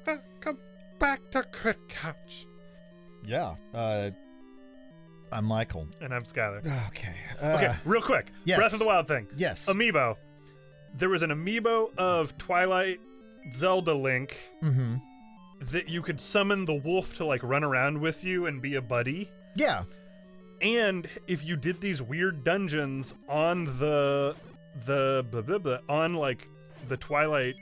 Welcome back to Crit Couch. Yeah. I'm Michael. And I'm Skylar. Okay. Okay, real quick. Yes. Breath of the Wild thing. Yes. Amiibo. There was an amiibo of Twilight Zelda Link that you could summon the wolf to like run around with you and be a buddy. Yeah. And if you did these weird dungeons on on like the Twilight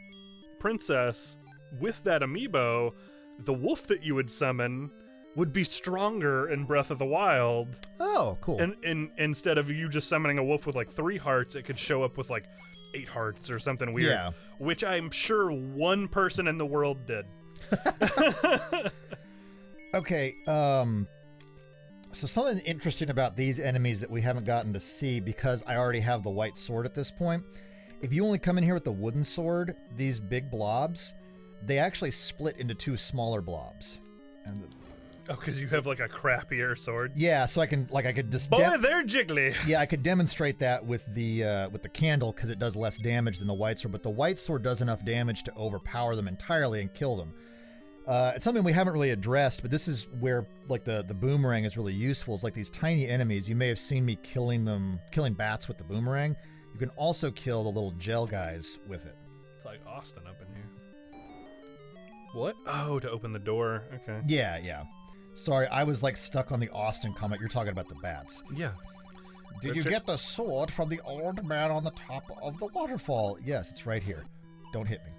Princess with that amiibo, the wolf that you would summon would be stronger in Breath of the Wild. Oh, cool. And instead of you just summoning a wolf with like 3 hearts, it could show up with like 8 hearts or something weird. Yeah. Which I'm sure one person in the world did. Okay, so something interesting about these enemies that we haven't gotten to see, because I already have the white sword at this point. If you only come in here with the wooden sword, these big blobs, they actually split into 2 smaller blobs. And Oh, because you have like a crappier sword? yeah, so I could just Boy, they're jiggly. yeah, I could demonstrate that with the candle, because it does less damage than the white sword, but the white sword does enough damage to overpower them entirely and kill them. It's something we haven't really addressed, but this is where like the boomerang is really useful. It's like these tiny enemies. You may have seen me killing bats with the boomerang. You can also kill the little gel guys with it. It's like Austin up in here. What? Oh, to open the door. Okay. Yeah. Sorry, I was like stuck on the Austin comment. You're talking about the bats. Yeah. Did you get the sword from the old man on the top of the waterfall? Yes, it's right here. Don't hit me.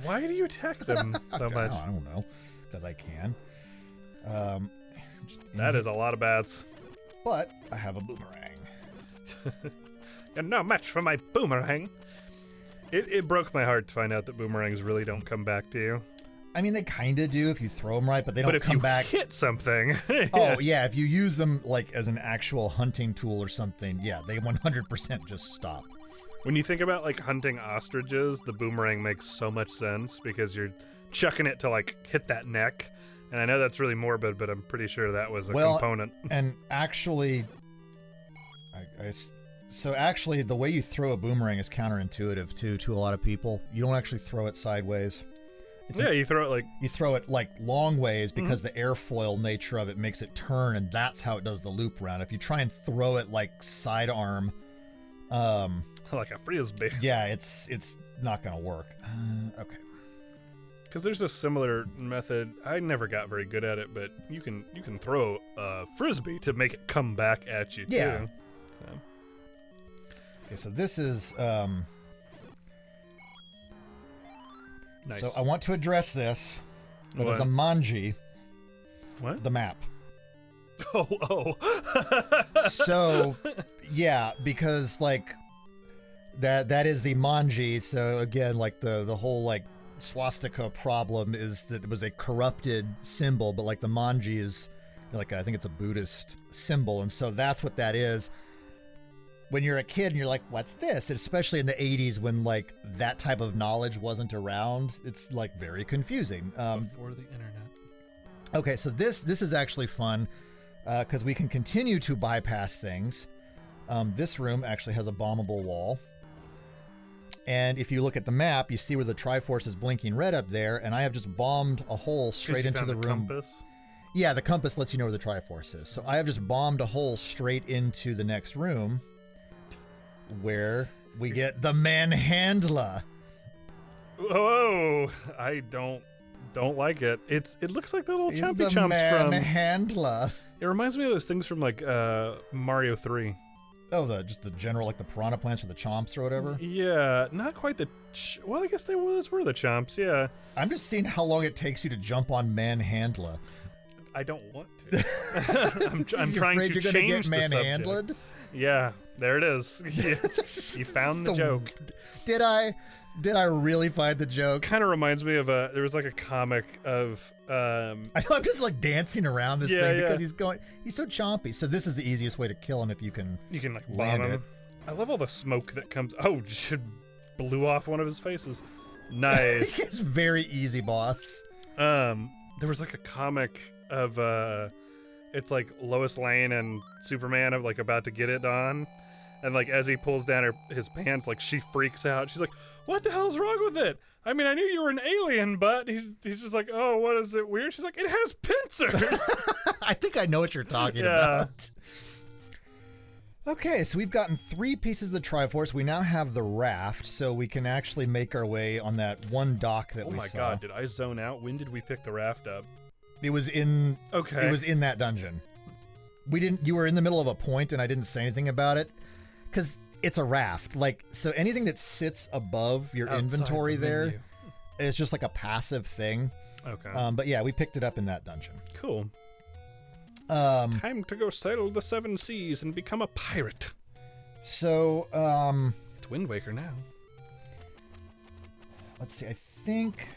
Why do you attack them so much? I don't know, because I can. That is a lot of bats. But I have a boomerang. You're no match for my boomerang. It broke my heart to find out that boomerangs really don't come back to you. I mean, they kind of do if you throw them right, but they don't if come you back. hit something. Oh, yeah, if you use them like as an actual hunting tool or something, yeah, they 100% just stop. When you think about like hunting ostriches, the boomerang makes so much sense because you're chucking it to like hit that neck. And I know that's really morbid, but I'm pretty sure that was a component. And actually, so actually the way you throw a boomerang is counterintuitive too to a lot of people. You don't actually throw it sideways. You throw it like long ways because the airfoil nature of it makes it turn, and that's how it does the loop round. If you try and throw it like sidearm, like a frisbee. Yeah, it's not gonna work. Okay. Because there's a similar method. I never got very good at it, but you can throw a frisbee to make it come back at you too. So. Okay, so this is nice. So I want to address this, but What? as a manji, What? the map. Oh. So yeah, because like that is the manji. So again, like the whole like swastika problem is that it was a corrupted symbol, but like the manji is like, I think it's a Buddhist symbol, and so that's what that is. When you're a kid and you're like, what's this? And especially in the 80s when like that type of knowledge wasn't around, it's like very confusing. Before the internet. Okay, so this is actually fun because we can continue to bypass things. This room actually has a bombable wall. And if you look at the map, you see where the Triforce is blinking red up there, and I have just bombed a hole straight into the room. Compass? Yeah, the compass lets you know where the Triforce is. So I have just bombed a hole straight into the next room, where we get the Manhandla. Oh, I don't like it. It looks like the little He's chompy the chomps from. Manhandla. It reminds me of those things from like Mario 3. Oh, just the general, like the piranha plants or the chomps or whatever? Yeah, not quite the... well, I guess those were the chomps, yeah. I'm just seeing how long it takes you to jump on Manhandla. I don't want to. I'm trying to you're change gonna the get manhandled? subject. Yeah, there it is. Yeah. You found the joke. Did I really find the joke? Kind of reminds me of there was like a comic of I know, I'm just like dancing around this thing because he's so chompy. So this is the easiest way to kill him if you can like land bomb him. it. I love all the smoke that comes. Oh, should blew off one of his faces. Nice. It's very easy, boss. There was like a comic of it's like Lois Lane and Superman of like about to get it on, And like as he pulls down his pants, like she freaks out. She's like, "What the hell's wrong with it? I mean, I knew you were an alien, but..." He's just like, "Oh, what is it weird?" She's like, "It has pincers." I think I know what you're talking about. Okay, so we've gotten 3 pieces of the Triforce. We now have the raft, so we can actually make our way on that one dock that we saw. Oh my god, did I zone out? When did we pick the raft up? It was in. Okay. It was in that dungeon. We didn't. You were in the middle of a point, and I didn't say anything about it, because it's a raft. Like, so anything that sits above your inventory there is just like a passive thing. Okay. But yeah, we picked it up in that dungeon. Cool. Time to go sail the 7 seas and become a pirate. So, it's Wind Waker now. Let's see. I think.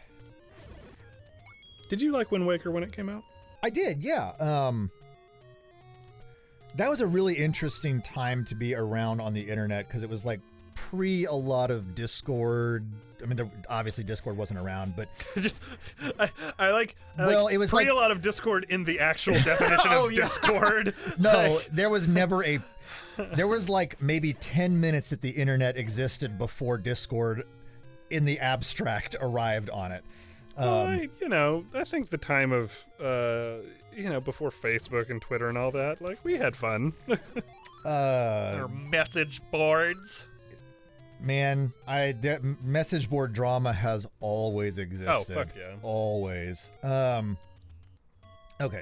Did you like Wind Waker when it came out? I did. Yeah. That was a really interesting time to be around on the internet because it was like pre a lot of Discord. I mean, obviously Discord wasn't around, but just I like it was pre like a lot of Discord in the actual definition of Discord. No, there was never there was like maybe 10 minutes that the internet existed before Discord in the abstract arrived on it. I think the time of before Facebook and Twitter and all that, like, we had fun. Our message boards. Man, that message board drama has always existed. Oh, fuck yeah. Always. Okay,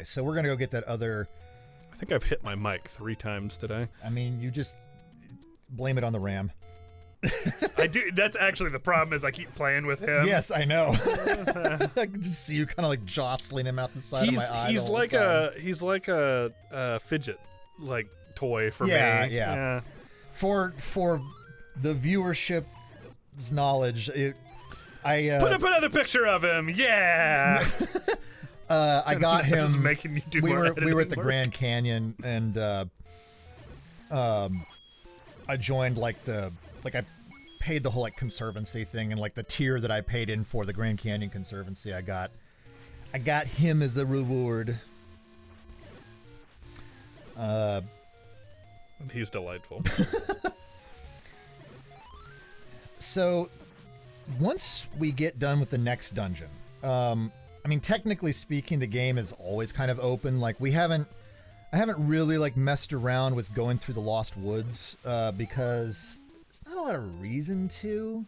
so we're going to go get that other... I think I've hit my mic 3 times today. I mean, you just blame it on the RAM. I do. That's actually the problem, is I keep playing with him. Yes, I know. I can just see you kind of like jostling him out the side of my eye. He's like a fidget like toy for me. Yeah. For the viewership's knowledge, I put up another picture of him. Yeah. I got him. Just making you do we more were at the work. Grand Canyon, and I joined I paid the whole like conservancy thing, and like the tier that I paid in for the Grand Canyon Conservancy, I got him as a reward. He's delightful. So once we get done with the next dungeon, I mean, technically speaking, the game is always kind of open. Like, I haven't really like messed around with going through the Lost Woods because there's not a lot of reason to.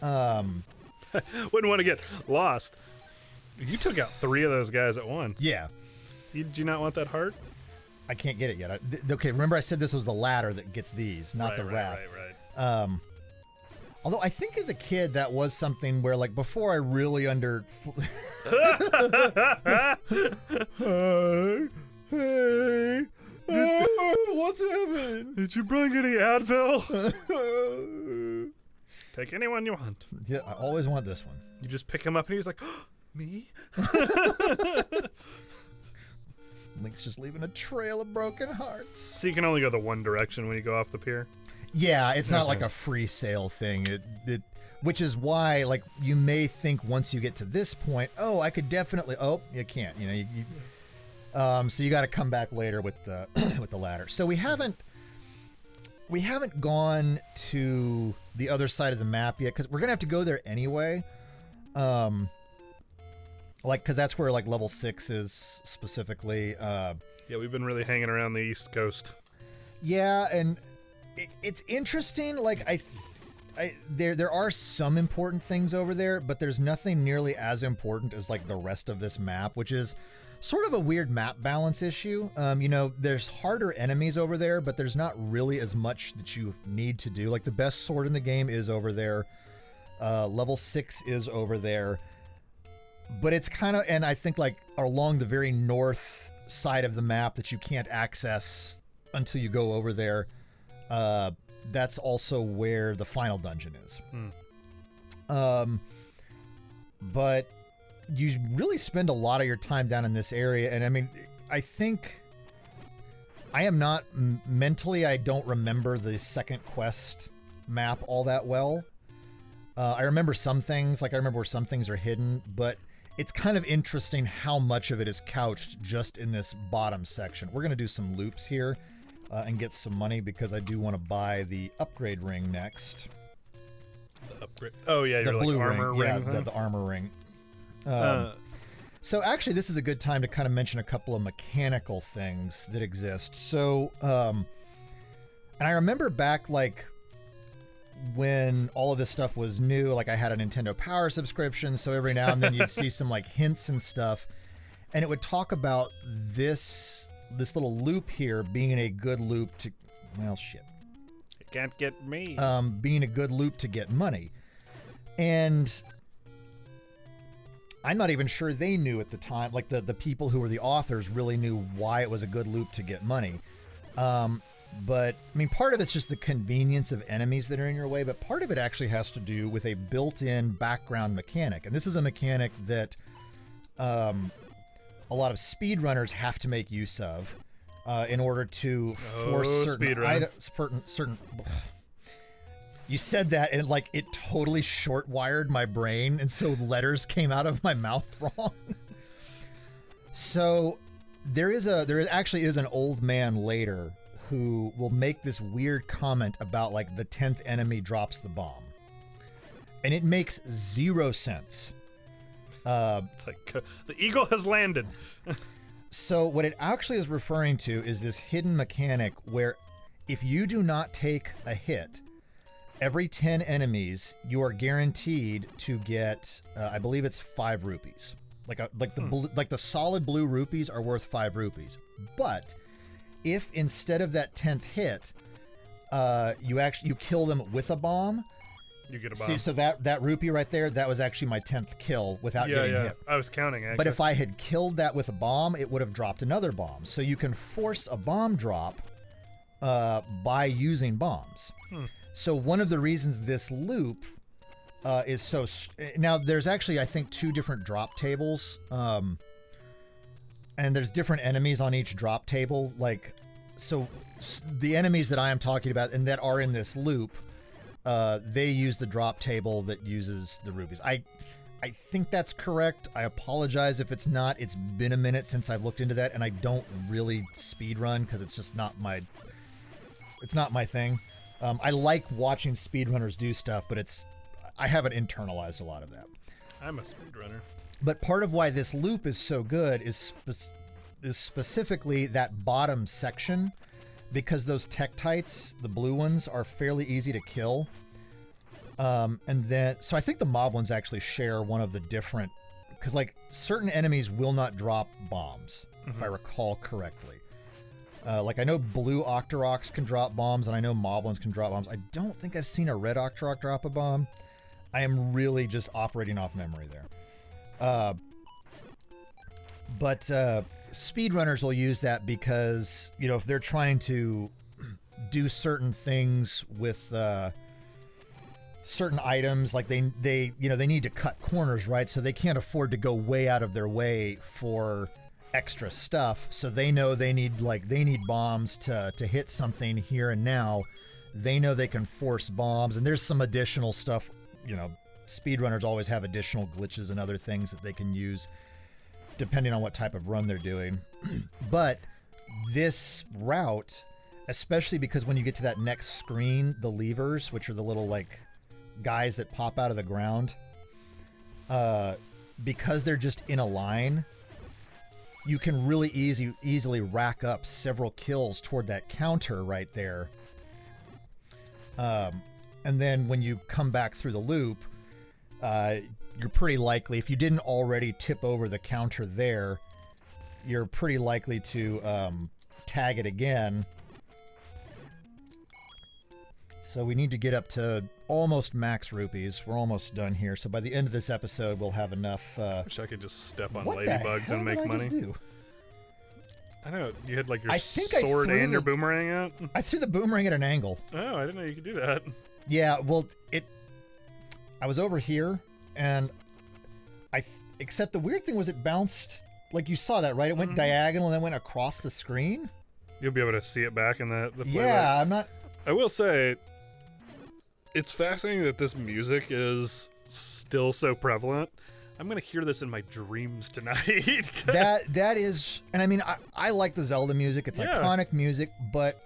Wouldn't want to get lost. You took out 3 of those guys at once. Yeah. Did you not want that heart? I can't get it yet. Okay, remember I said this was the ladder that gets these, not the raft. Right. Although I think as a kid that was something where, like, before I really Hey, what's happening? Did you bring any Advil? Take anyone you want. Yeah, I always want this one. You just pick him up and he's like, oh, me? Link's just leaving a trail of broken hearts. So you can only go the one direction when you go off the pier? Yeah, it's not like a free sail thing. Which is why, like, you may think once you get to this point, oh, I could definitely. Oh, you can't. So you got to come back later with the with the ladder. So we haven't gone to the other side of the map yet because we're gonna have to go there anyway. Because that's where like level 6 is specifically. Yeah, we've been really hanging around the East Coast. Yeah, and it's interesting. Like there are some important things over there, but there's nothing nearly as important as like the rest of this map, which is sort of a weird map balance issue. There's harder enemies over there, but there's not really as much that you need to do. Like the best sword in the game is over there. Level 6 is over there. But it's kind of, and I think like along the very north side of the map that you can't access until you go over there, that's also where the final dungeon is. But you really spend a lot of your time down in this area, and I mean, I think I am not mentally, I don't remember the second quest map all that well. I remember some things, like I remember where some things are hidden, but it's kind of interesting how much of it is couched just in this bottom section. We're going to do some loops here, and get some money because I do want to buy the upgrade ring next. The upgrade. Oh yeah, the your blue like armor ring. Yeah, the armor ring. So actually, this is a good time to kind of mention a couple of mechanical things that exist. So, and I remember back like when all of this stuff was new, like I had a Nintendo Power subscription, so every now and then you'd see some like hints and stuff, and it would talk about this little loop here being a good loop to, well, shit. You can't get me. Being a good loop to get money. And I'm not even sure they knew at the time, like the people who were the authors really knew why it was a good loop to get money. But, I mean, part of it's just the convenience of enemies that are in your way, but part of it actually has to do with a built-in background mechanic. And this is a mechanic that a lot of speedrunners have to make use of in order to force certain You said that and like it totally short-wired my brain, and so letters came out of my mouth wrong. So there actually is an old man later who will make this weird comment about like the 10th enemy drops the bomb. And it makes 0 sense. It's like the eagle has landed. So what it actually is referring to is this hidden mechanic where if you do not take a hit, every 10 enemies, you are guaranteed to get, I believe it's 5 rupees. Like the solid blue rupees are worth 5 rupees. But if instead of that 10th hit, you kill them with a bomb, you get a bomb. See, so that rupee right there, that was actually my 10th kill without getting hit. I was counting, actually. But if I had killed that with a bomb, it would have dropped another bomb. So you can force a bomb drop by using bombs. So one of the reasons this loop is so... Now, there's actually, I think, 2 different drop tables. And there's different enemies on each drop table. Like, so the enemies that I am talking about and that are in this loop, they use the drop table that uses the rupees. I think that's correct. I apologize if it's not. It's been a minute since I've looked into that, and I don't really speedrun because it's just not my thing. I like watching speedrunners do stuff, but I haven't internalized a lot of that. I'm a speedrunner. But part of why this loop is so good is specifically that bottom section, because those Tektites, the blue ones, are fairly easy to kill. And then, so I think the mob ones actually share one of the different, because like certain enemies will not drop bombs, if I recall correctly. Like I know blue Octoroks can drop bombs, and I know mob ones can drop bombs. I don't think I've seen a red Octorok drop a bomb. I am really just operating off memory there. But speedrunners will use that because, you know, if they're trying to do certain things with certain items, like they need to cut corners, right? So they can't afford to go way out of their way for extra stuff. So they know they need bombs to hit something here and now. They know they can force bombs, and there's some additional stuff, you know, speedrunners always have additional glitches and other things that they can use depending on what type of run they're doing. But this route, especially because when you get to that next screen, the levers, which are the little like guys that pop out of the ground, because they're just in a line, you can really easily rack up several kills toward that counter right there. And then when you come back through the loop, you're pretty likely, if you didn't already tip over the counter there, you're pretty likely to tag it again. So we need to get up to almost max rupees. We're almost done here. So by the end of this episode, we'll have enough. Wish I could just step on ladybugs and make money. I know, you had like your sword and your boomerang out? I threw the boomerang at an angle. Oh, I didn't know you could do that. Yeah, well, I was over here, and except the weird thing was it bounced, like you saw that, right? It went diagonal and then went across the screen. You'll be able to see it back in the playback. Yeah, I'm not... I will say, it's fascinating that this music is still so prevalent. I'm going to hear this in my dreams tonight. that is... And I mean, I like the Zelda music. It's iconic music, but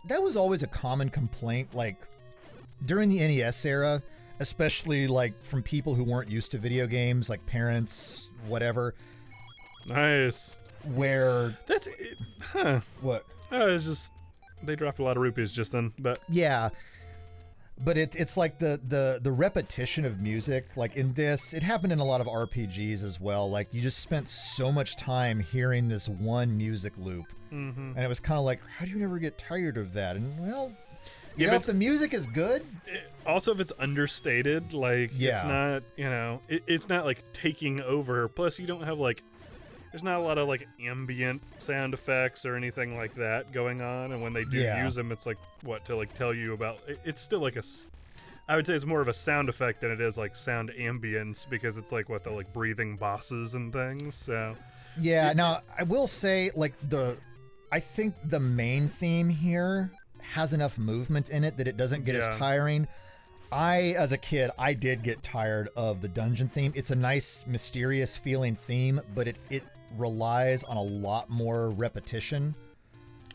that was always a common complaint, like during the NES era, especially like from people who weren't used to video games, like parents, whatever. Nice. Where that's it. Huh? What? Oh, it's just they dropped a lot of rupees just then, but yeah. But it's like the repetition of music, like in this, it happened in a lot of RPGs as well. Like you just spent so much time hearing this one music loop, and it was kind of like, how do you never get tired of that? And well, you know, if the music is good, also if it's understated, like it's not, you know, it's not like taking over. Plus, you don't have like. There's not a lot of like ambient sound effects or anything like that going on, and when they do use them, it's like what to like tell you about. It's still like I would say it's more of a sound effect than it is like sound ambience because it's like what the like breathing bosses and things. So yeah. Now I will say like I think the main theme here has enough movement in it that it doesn't get as tiring. As a kid, I did get tired of the dungeon theme. It's a nice, mysterious feeling theme, but it relies on a lot more repetition.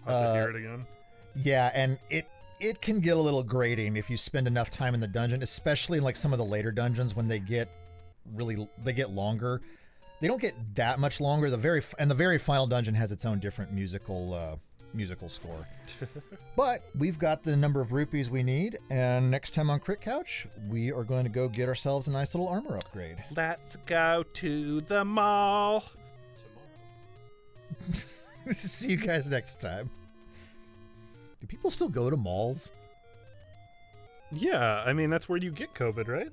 I'll have to hear it again. Yeah, and it can get a little grating if you spend enough time in the dungeon, especially in like some of the later dungeons when they get longer. They don't get that much longer. The very final dungeon has its own different musical score. But we've got the number of rupees we need, and next time on Crit Couch, we are going to go get ourselves a nice little armor upgrade. Let's go to the mall. See you guys next time. Do people still go to malls? Yeah, I mean, that's where you get COVID, right?